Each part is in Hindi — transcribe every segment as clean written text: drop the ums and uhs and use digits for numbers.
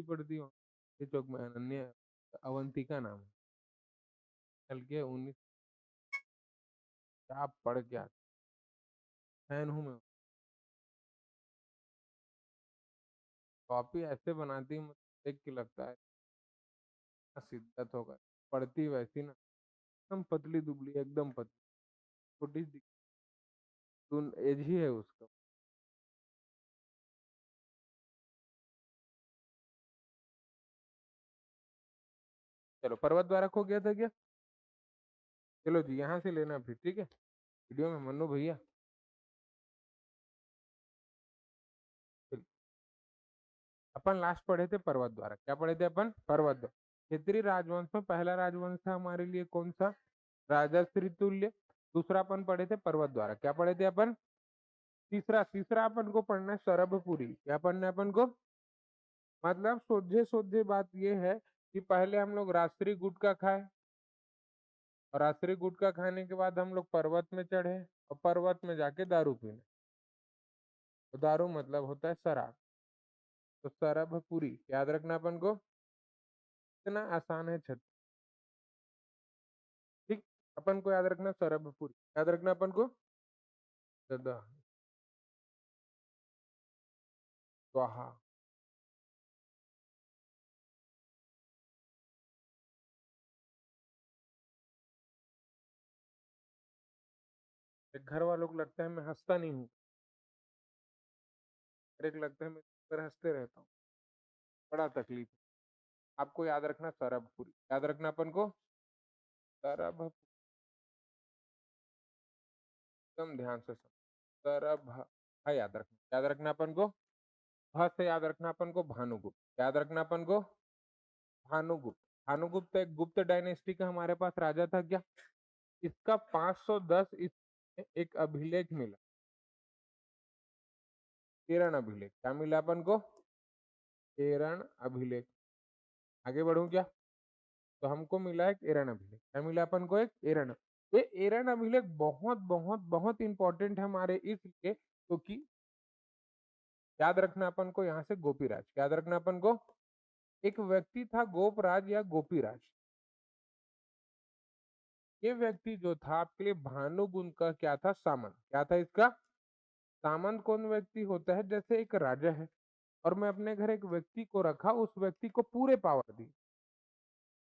पड़ती है ये चौक में, अनन्या अवंतिका नाम है। चल के 19 क्या पढ़ के आता, फैन हूँ मैं। कॉपी ऐसे बनाती है, मतलब देख के लगता है शिद्दत होगा। पढ़ती वैसी ना, एकदम पतली दुबली, एकदम पतली, छोटी सी एज ही है उसका। चलो, पर्वत द्वारा खो गया था क्या? चलो जी, यहाँ से लेना फिर, ठीक है। वीडियो में मन्नू भैया। चलिए, अपन लास्ट पढ़े थे पर्वत द्वारा। क्या पढ़े थे अपन? पर्वत द्वारा। क्षेत्रीय राजवंश में पहला राजवंश था हमारे लिए कौन सा? राजा श्रीतुल्य। दूसरा अपन पढ़े थे पर्वत द्वारा। क्या पढ़े थे अपन? तीसरा तीसरा अपन को पढ़ना है सरभपुरी। क्या पढ़ना है अपन को? मतलब सोझे सोझे बात ये है कि पहले हम लोग राष्ट्रीय गुटखा खाए, और राष्ट्रीय गुटखा खाने के बाद हम लोग पर्वत में चढ़े, और पर्वत में जाके दारू पीने। तो दारू मतलब होता है शराब। तो सरभपुरी याद रखना अपन को, इतना आसान है छठ। ठीक, अपन को याद रखना सरभपुरी, याद रखना अपन को। सदा स्वाहा। घर वालों को लगता है मैं हंसता नहीं हूँ, मेरे को लगता है मैं पर हंसते रहता हूँ, बड़ा तकलीफ है। आपको याद रखना सरभपुरी, याद रखना अपन को सरभ, एकदम ध्यान से सुन। सरभ, हाँ याद रखना, याद रखना अपन को। भ से याद रखना अपन को भानुगुप्त, याद रखना अपन को भानुगुप्त। भानुगुप्त एक गुप्त डायनेस्टी का हमारे पास राजा था क्या? इसका 510 इस एक अभिलेख मिला, केरण अभिलेख। क्या मिला अपन को? केरण अभिलेख। आगे बढ़ू क्या? तो हमको मिला एक एरन अभिलेख। क्या मिला अपन को? एक एरन। ये एरन अभिलेख बहुत बहुत बहुत इंपॉर्टेंट है हमारे इसलिए क्योंकि याद रखना अपन को यहाँ से गोपीराज, याद रखना अपन को। एक व्यक्ति था गोपराज या गोपीराज। ये व्यक्ति जो था आपके लिए भानुगुण का क्या था? सामंत। क्या था इसका? सामंत कौन व्यक्ति होता है? जैसे एक राजा है और मैं अपने घर एक व्यक्ति को रखा, उस व्यक्ति को पूरे पावर दी।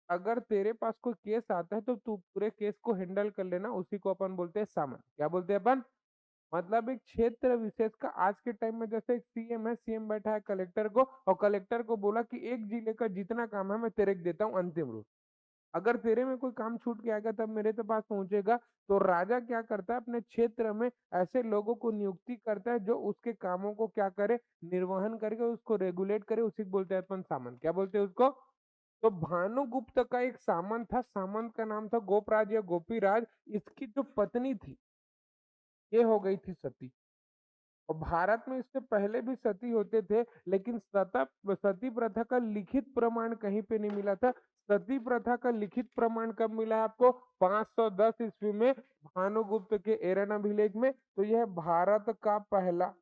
अगर तेरे पास कोई केस आता है तो तू पूरे केस को हैंडल कर लेना, उसी को अपन बोलते हैं सामंत। क्या बोलते हैं अपन? मतलब एक क्षेत्र विशेष का, आज के टाइम में जैसे एक सीएम है, सीएम बैठा है कलेक्टर को, और कलेक्टर को बोला कि एक जिले का जितना काम है मैं तेरे को देता हूँ अंतिम रूप। अगर तेरे में कोई काम छूट के आएगा तब मेरे तो पास पहुंचेगा। तो राजा क्या करता है? अपने क्षेत्र में ऐसे लोगों को नियुक्ति करता है जो उसके कामों को क्या करे? निर्वहन करके उसको रेगुलेट करे, उसी को बोलते हैं अपन सामंत। क्या बोलते हैं उसको? तो भानुगुप्त का एक सामंत था, सामंत का नाम था गोपराज या गोपीराज। इसकी जो पत्नी थी ये हो गई थी सती। और भारत में इससे पहले भी सती होते थे, लेकिन सती प्रथा का लिखित प्रमाण कहीं पे नहीं मिला था। सती प्रथा का लिखित प्रमाण कब मिला आपको? 510 ईस्वी में, भानुगुप्त के एरन अभिलेख में। तो यह भारत का पहला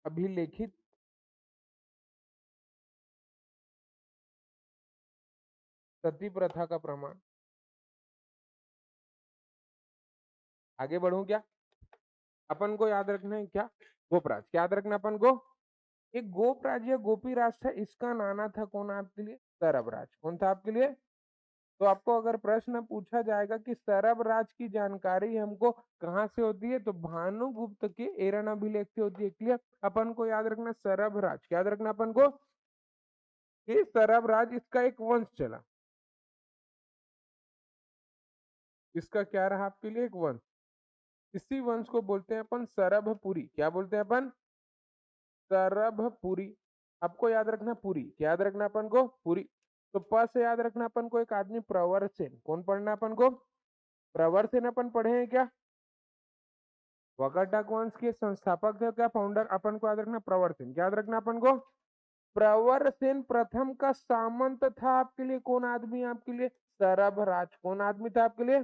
अभिलेखित सती प्रथा का प्रमाण। आगे बढ़ू क्या? अपन को याद रखना है क्या? गोपराज। क्या याद रखना अपन को? एक गोपराज या गोपीराज था, इसका नाना था कौन आपके लिए? सरबराज। कौन था आपके लिए? तो आपको अगर प्रश्न पूछा जाएगा कि सरबराज की जानकारी हमको कहाँ से होती है, तो भानुगुप्त के एरन अभिलेख से होती है। क्लियर? अपन को याद रखना सरबराज, याद रखना अपन को। ये सरबराज, इसका एक वंश चला, इसका क्या रहा आपके लिए? एक वंश। इसी वंश को बोलते हैं अपन सरभपुरी। क्या बोलते हैं अपन? सरभपुरी। आपको याद रखना पुरी। क्या याद रखना अपन को? पुरी। तो प से याद रखना अपन को एक आदमी प्रवर सेन। कौन पढ़ना अपन को? प्रवर सेन अपन पढ़े हैं क्या? वकाटक वंश के संस्थापक थे क्या? फाउंडर। अपन को याद रखना प्रवर सेन। क्या याद रखना अपन को? प्रवर सेन प्रथम का सामंत था आपके लिए कौन आदमी? आपके लिए सरभराज। कौन आदमी था आपके लिए?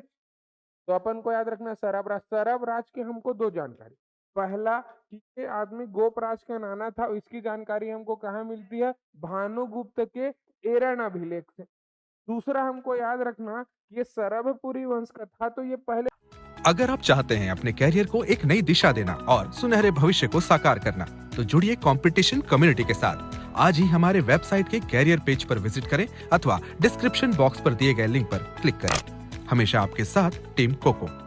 तो अपन को याद रखना सरभराज। सरभराज के हमको दो जानकारी, पहला कि ये आदमी गोपराज का नाना था, इसकी जानकारी हमको कहाँ मिलती है? भानुगुप्त के एरन अभिलेख से। दूसरा हमको याद रखना, ये सरभपुरी वंश का था, तो ये पहले अगर आप चाहते हैं अपने कैरियर को एक नई दिशा देना और सुनहरे भविष्य को साकार करना, तो जुड़िए कंपटीशन कम्युनिटी के साथ। आज ही हमारे वेबसाइट के कैरियर पेज पर विजिट करें अथवा डिस्क्रिप्शन बॉक्स पर दिए गए लिंक पर क्लिक करें। हमेशा आपके साथ टीम कोको।